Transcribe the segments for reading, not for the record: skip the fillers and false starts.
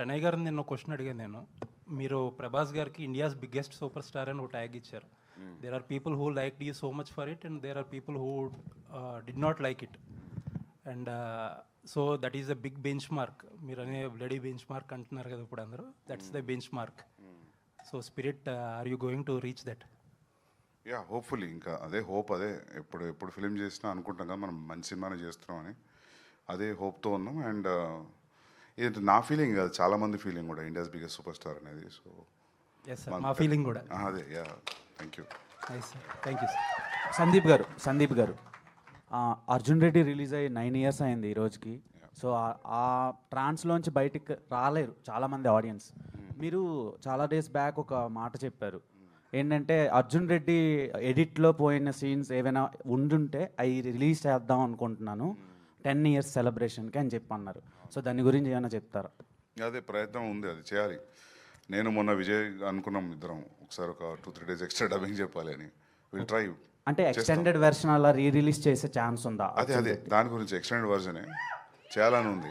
ప్రణయ్ గారిని నిన్న క్వశ్చన్ అడిగాను నేను. మీరు ప్రభాస్ గారికి ఇండియాస్ బిగ్గెస్ట్ సూపర్ స్టార్ అని ఒక ట్యాగ్ ఇచ్చారు. There are people who like you so much for it and there are people who did not like it. And so that is the big benchmark. మీరు అనే bloody benchmark అంటున్నారు కదా ఇప్పుడు అందరూ. That's the benchmark. So Spirit, are you going to reach that? Yeah, hopefully. ఇంకా అదే hope. అదే ఎప్పుడు ఫిలిం చేసినా అనుకుంటాం కదా మనం మంచి సినిమానే చేస్తున్నాం అని. అదే హోప్తో ఉన్నాం. అండ్ ఇది నా ఫీలింగ్ కాదు, చాలామంది ఫీలింగ్ కూడా, ఇండియాస్ బిగ్గెస్ట్ సూపర్ స్టార్ అనేది. సో ఎస్ సార్, మా ఫీలింగ్ కూడా అదే. Yeah, thank you. Nice sir, thank you sir. Sandeep గారు అర్జున్ రెడ్డి రిలీజ్ అయ్యి 9 years అయింది ఈ రోజుకి. సో ఆ ట్రాన్స్లోంచి బయటికి రాలేరు చాలామంది ఆడియన్స్. మీరు చాలా డేస్ బ్యాక్ ఒక మాట చెప్పారు ఏంటంటే, అర్జున్ రెడ్డి ఎడిట్లో పోయిన సీన్స్ ఏవైనా ఉండుంటే అవి రిలీజ్ చేద్దాం అనుకుంటున్నాను 10 years సెలబ్రేషన్కి అని చెప్పి అన్నారు. సో దాని గురించి ఏమైనా చెప్తారా? అదే ప్రయత్నం ఉంది, అది చేయాలి. నేను మొన్న విజయ్ అనుకున్నాం ఇద్దరం ఒకసారి ఒక 2-3 days ఎక్స్ట్రా డబ్బింగ్ చెప్పాలి అని. Will try. అంటే ఎక్స్టెండెడ్ వెర్షన్ అలా రిలీజ్ చేసే ఛాన్స్ ఉందా? అదే దాని గురించి ఎక్స్టెండెడ్ వర్జనే చేయాలని ఉంది.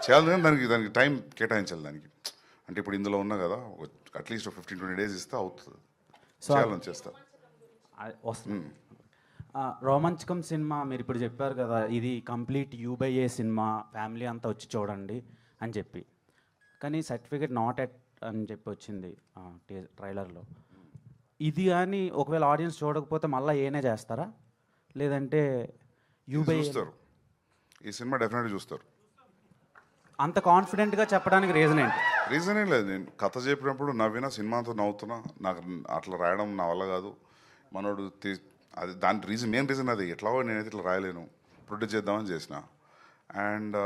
చేయాలి కానీ దానికి టైం కేటాయించాలి దానికి. అంటే ఇప్పుడు ఇందులో ఉన్నా కదా, అట్లీస్ట్ 15-20 days ఇస్తే అవుతుంది. చేయాలని చేస్తా. వస్తుంది. రోమాంచకం సినిమా మీరు ఇప్పుడు చెప్పారు కదా, ఇది కంప్లీట్ U/A సినిమా, ఫ్యామిలీ అంతా వచ్చి చూడండి అని చెప్పి. కానీ సర్టిఫికేట్ నాట్ ఎట్ అని చెప్పి వచ్చింది ట్రైలర్లో. ఇది కానీ ఒకవేళ ఆడియన్స్ చూడకపోతే మళ్ళీ ఏనే చేస్తారా, లేదంటే U/A చూస్తారు? ఈ సినిమా డెఫినెట్గా చూస్తారు. అంత కాన్ఫిడెంట్గా చెప్పడానికి రీజన్ ఏంటి? రీజన్ ఏం లేదు. నేను కథ చెప్పినప్పుడు నవ్వినా, సినిమాతో నవ్వుతున్నా. నాకు అట్లా రాయడం నా వల్ల కాదు. మనోడు అది దాని మెయిన్ రీజన్ అది. ఎట్లాగో నేనైతే ఇట్లా రాయలేను, ప్రొడ్యూస్ చేద్దామని చేసిన. అండ్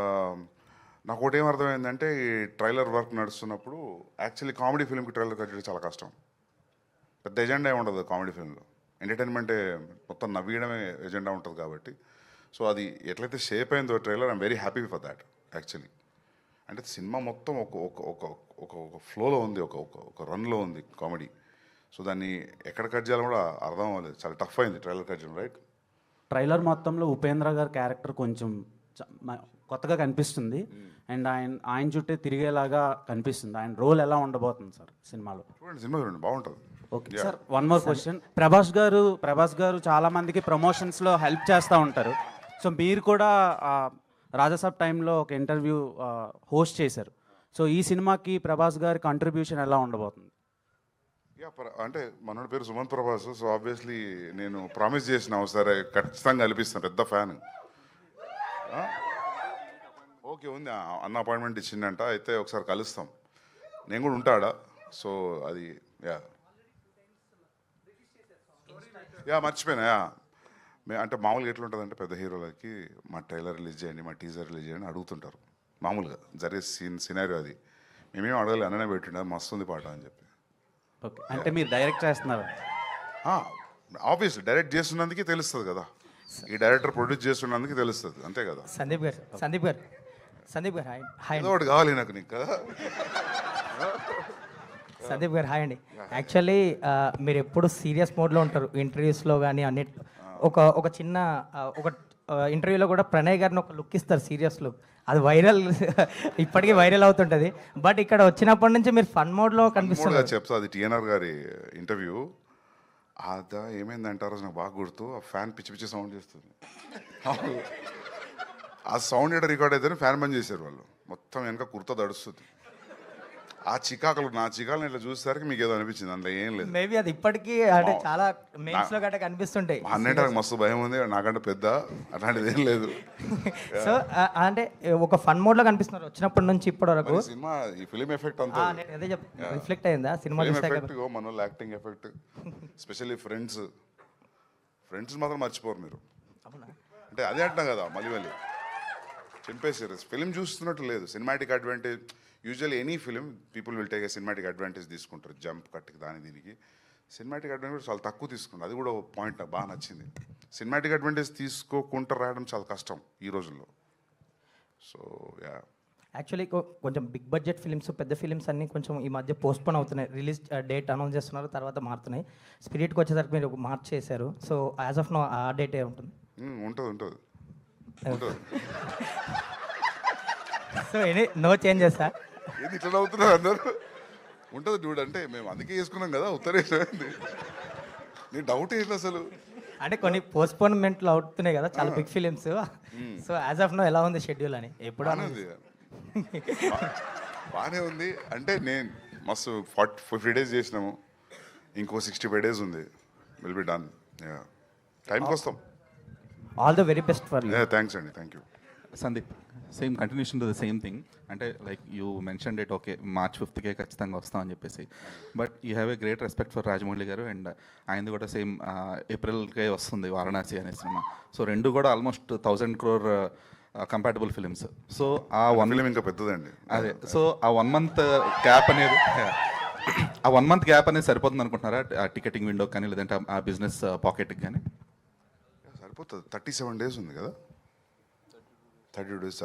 నాకు ఒకటి ఏం అర్థమైందంటే, ఈ ట్రైలర్ వర్క్ నడుస్తున్నప్పుడు యాక్చువల్లీ కామెడీ ఫిల్మ్కి ట్రైలర్ కట్ చేయడం చాలా కష్టం. పెద్ద ఎజెండా ఏమి ఉండదు కామెడీ ఫిల్మ్లో. ఎంటర్టైన్మెంటే మొత్తం, నవ్వేయడమే ఎజెండా ఉంటుంది కాబట్టి. సో అది ఎట్లయితే షేప్ అయిందో trailer, I'm very happy for that actually. అంటే సినిమా మొత్తం ఒక ఫ్లోలో ఉంది, ఒక రన్లో ఉంది కామెడీ. సో దాన్ని ఎక్కడ కట్ చేయాలో కూడా అర్థం అవ్వలేదు. చాలా టఫ్ అయింది ట్రైలర్ కట్ చేయడం. రైట్. ట్రైలర్ మొత్తంలో ఉపేంద్ర గారి క్యారెక్టర్ కొంచెం కొత్తగా కనిపిస్తుంది. అండ్ ఆయన చుట్టే తిరిగేలాగా కనిపిస్తుంది. ఆయన రోల్ ఎలా ఉండబోతుంది సార్ సినిమాలో? సినిమా చూడండి, బాగుంటుంది. Okay sir, one more question. Prabhas గారు చాలా మందికి ప్రమోషన్స్లో హెల్ప్ చేస్తూ ఉంటారు. సో మీరు కూడా రాజాసాబ్ టైంలో ఒక ఇంటర్వ్యూ హోస్ట్ చేశారు. సో ఈ సినిమాకి ప్రభాస్ గారి కంట్రిబ్యూషన్ ఎలా ఉండబోతుంది? అంటే మనోడి పేరు సుమంత్ ప్రభాస్. సో ఆబ్వియస్లీ నేను ప్రామిస్ చేసిన ఒకసారి ఖచ్చితంగా కల్పిస్తాను. పెద్ద ఫ్యాన్. ఓకే, ఉంది. అన్న అపాయింట్మెంట్ ఇచ్చిందంట. అయితే ఒకసారి కలుస్తాం. నేను కూడా ఉంటాడా. సో అది మర్చిపోయినా. అంటే మామూలుగా ఎట్లుంటుందంటే, పెద్ద హీరోలకి మా ట్రైలర్ రిలీజ్ చేయండి, మా టీజర్ రిలీజ్ చేయండి అడుగుతుంటారు. మామూలుగా జరిగే సినారియో అది. మేమేం అడగాలి, అన్ననే పెట్టిండే మస్తుంది పాట అని చెప్పి. ఓకే, అంటే మీరు డైరెక్ట్ చేస్తున్నారు? ఆబ్వియస్లీ డైరెక్ట్ చేస్తున్నందుకే తెలుస్తుంది కదా. ఈ డైరెక్టర్ ప్రొడ్యూస్ చేస్తున్నందుకు తెలుస్తుంది, అంతే కదా. సందీప్ గారు హాయ్. ఒకటి కావాలి నాకు నీకు కదా. సందీప్ గారు హాయ్ అండి. యాక్చువల్లీ మీరు ఎప్పుడు సీరియస్ మోడ్లో ఉంటారు ఇంటర్వ్యూస్లో కానీ అన్నిట్లో. ఒక చిన్న ఇంటర్వ్యూలో కూడా ప్రణయ్ గారిని ఒక లుక్ ఇస్తారు, సీరియస్ లుక్. అది వైరల్, ఇప్పటికీ వైరల్ అవుతుంటుంది. బట్ ఇక్కడ వచ్చినప్పటి నుంచి మీరు ఫన్ మోడ్లో కనిపిస్తుంది. చెప్తా, అది TNR గారి ఇంటర్వ్యూ. అదా ఏమైందంటారో నాకు బాగా గుర్తు. ఆ ఫ్యాన్ పిచ్చి సౌండ్ చేస్తుంది. ఆ సౌండ్ ఎక్కడ రికార్డ్ అయితేనే ఫ్యాన్ బంద్ చేశారు వాళ్ళు. మొత్తం వెనక కుర్తా దడుస్తుంది. నా చికాకులు ఇట్లా చూసేసరికి మీకు ఏదో అనిపించింది, అందులో ఏం లేదు. మేబీ అది ఇప్పటికీ అంటే చాలా మెయిన్స్ లో గట్ట కనిపిస్తుంటాయి. అన్నిటికి మస్తు భయం ఉంది నాకంటే పెద్ద, అట్లాంటిది ఏం లేదు. సో అంటే ఒక ఫన్ మోడ్ లో కనిపిస్తున్నారు వచ్చినప్పటి నుంచి ఇప్పటి వరకు. సినిమా ఈ ఫిలిం ఎఫెక్ట్ అంతా అదే రిఫ్లెక్ట్ అయిందా సినిమా ఎఫెక్ట్, మన యాక్టింగ్ ఎఫెక్ట్, స్పెషల్లీ ఫ్రెండ్స్ మాత్రం మర్చిపోరు మీరు. అంటే అదే అంటున్నా కదా, మళ్ళీ చింపేసారు. ఫిలిం చూస్తున్నట్టు లేదు. Cinematic advantage usually any film people will take a cinematic advantage తీసుకుంటారు. జంప్ కట్కి దీనికి సినిమాటిక్ అడ్వాంటేజ్ చాలా తక్కువ తీసుకుంటారు. అది కూడా ఒక పాయింట్ నాకు బాగా నచ్చింది. సినిమాటిక్ అడ్వాంటేజ్ తీసుకోకుండా రాయడం చాలా కష్టం ఈ రోజుల్లో. సో యాక్చువల్లీ కొంచెం బిగ్ బడ్జెట్ ఫిలిమ్స్, పెద్ద ఫిలిమ్స్ అన్నీ కొంచెం ఈ మధ్య పోస్ట్పోన్ అవుతున్నాయి. రిలీజ్ డేట్ అనౌన్స్ చేస్తున్నారు, తర్వాత మారుతున్నాయి. స్పిరిట్కి వచ్చేసరికి మీరు మార్చ్ చేశారు. సో యాజ్ ఆఫ్ నో ఆ డేట్ ఏ ఉంటుంది? ఉంటుంది. So no changes sir. ఏంది ఇట్లా నవ్వుతున్నారు అందరూ? ఉంటుంది డ్యూడ్ అంటే మేము అందుకే చేసుకున్నాం కదా ఉత్తరేంది. నీ డౌట్ ఏంటి అసలు? అంటే కొన్ని పోస్ట్పోన్మెంట్లు అవుతున్నాయి కదా చాలా big films. So as of now ఎలా ఉంది షెడ్యూల్ అని ఎప్పుడు బాగానే ఉంది బాగానే ఉంది. అంటే నేను మస్తు 50 డేస్ చేసినాము, ఇంకో 65 డేస్ ఉంది, విల్ బి డన్. టైంకి వస్తాం. All the very best for you. Thanks అండి, thank you. Sandeep, same continuation to the same thing. అంటే like you mention date okay March 5th ఖచ్చితంగా వస్తాం అని చెప్పేసి, but you have a great respect for Rajamouli garu and ఆయనది కూడా సేమ్ ఏప్రిల్కే వస్తుంది వారణాసి అనే సినిమా. సో రెండు కూడా almost 1000 crore compatible films. So ఆ ఫిలిం ఇంకా పెద్దదండి. అదే, సో ఆ 1 month గ్యాప్ అనేది ఆ 1 month గ్యాప్ అనేది సరిపోతుంది అనుకుంటున్నారా ఆ టికెటింగ్ విండో కానీ లేదంటే ఆ బిజినెస్ పాకెట్కి కానీ? సరిపోతుంది. 37 డేస్ ఉంది కదా, 32 డేస్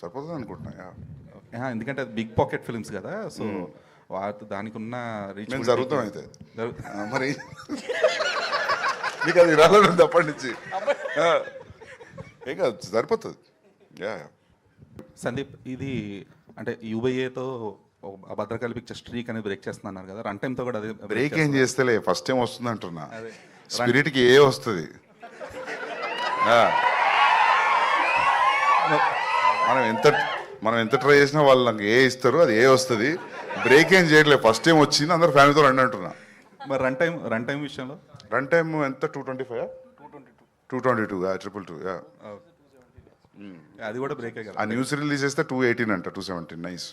సరిపోతుంది అనుకుంటున్నా. ఎందుకంటే అది బిగ్ పాకెట్ ఫిల్మ్స్ కదా, సో దానికి ఉన్న రీచ్ మేము జరుగుతాం అయితే మరి మీకు అది రాలేదు అప్పటి నుంచి. ఏం కాదు, సరిపోతుంది. సందీప్, ఇది అంటే యూబీఏతో భద్రకాళి పిక్చర్ స్ట్రీక్ అనేది బ్రేక్ చేస్తున్నారు కదా, రన్ టైంతో కూడా అదే బ్రేక్ ఏం చేస్తేలే, ఫస్ట్ టైం వస్తుంది అంటున్నా. స్పిరిట్కి ఏ వస్తుంది. మనం ఎంత ట్రై చేసినా వాళ్ళు నాకు ఏ ఇస్తారు, అది ఏ వస్తుంది. బ్రేక్ ఏం చేయట్లేదు, ఫస్ట్ టైం వచ్చింది, అందరు ఫ్యామిలీతో రండి అంటున్నా. మరి రన్ టైం విషయంలో రన్ టైం ఎంత? 225, 222, 222. అది కూడా బ్రేకే కదా. ఆ న్యూస్ రిలీజ్ చేస్తే 218 అంట, 217. నైస్.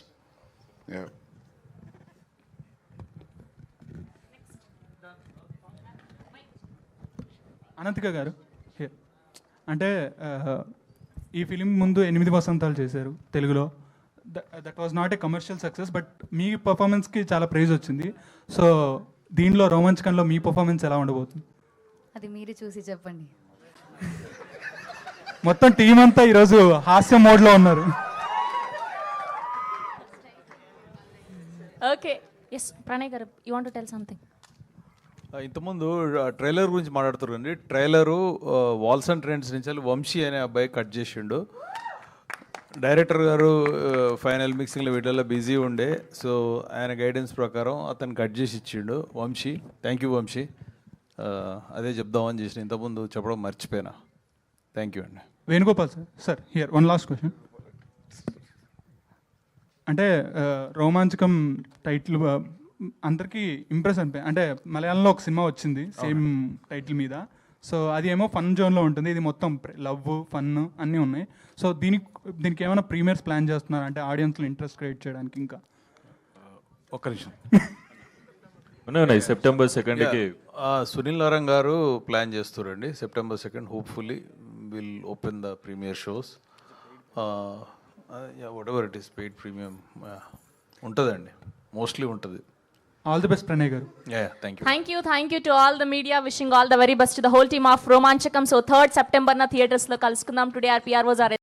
అనంతిక గారు, అంటే ఈ ఫిలిం ముందు 8 వసంతాలు చేశారు తెలుగులో. That was not a commercial success, but మీ పర్ఫార్మెన్స్కి చాలా ప్రైజ్ వచ్చింది. సో దీనిలో రోమాంచకంలో మీ పర్ఫార్మెన్స్ ఎలా ఉండబోతుంది? అది మీరు చూసి చెప్పండి. మొత్తం టీం అంతా ఈరోజు హాస్య మోడ్లో ఉన్నారు. ఓకే, ఎస్ ప్రణయ్ గారు, you want to tell something? ఇంతకుముందు ట్రైలర్ గురించి మాట్లాడుతారండి. ట్రైలరు వాల్స్ అండ్ ట్రెండ్స్ నుంచి వంశీ అనే అబ్బాయి కట్ చేసిండు. డైరెక్టర్ గారు ఫైనల్ మిక్సింగ్లో వీటిల్లో బిజీ ఉండే, సో ఆయన గైడెన్స్ ప్రకారం అతను కట్ చేసి ఇచ్చిండు వంశీ. Thank you Vamsi. అదే చెప్దామని చేసిన, ఇంతకుముందు చెప్పడం మర్చిపోయినా. థ్యాంక్ యూ అండి. Venugopal sir here one last question. అంటే రోమాంచకం టైటిల్ అందరికీ ఇంప్రెస్ అనిపోయి, అంటే మలయాళంలో ఒక సినిమా వచ్చింది సేమ్ టైటిల్ మీద. సో అది ఏమో ఫన్ జోన్లో ఉంటుంది, ఇది మొత్తం లవ్ ఫన్ అన్నీ ఉన్నాయి. సో దీనికి ఏమైనా ప్రీమియర్స్ ప్లాన్ చేస్తున్నారు అంటే ఆడియన్స్లో ఇంట్రెస్ట్ క్రియేట్ చేయడానికి? ఇంకా ఒక్క నిమిషం. ఉన్నాయి September 2nd సునీల్ నారాయణ గారు ప్లాన్ చేస్తారండి. September 2nd hopefully will open the premiere shows. Whatever it is paid premium ఉంటుందండి, మోస్ట్లీ ఉంటుంది. All the best Pranay garu. Thank you. Thank you to all the media. Wishing all the very best to the whole team of Romanchakam. So 3rd September థియేటర్స్లో కలుసుకుందాం. Today are PROs are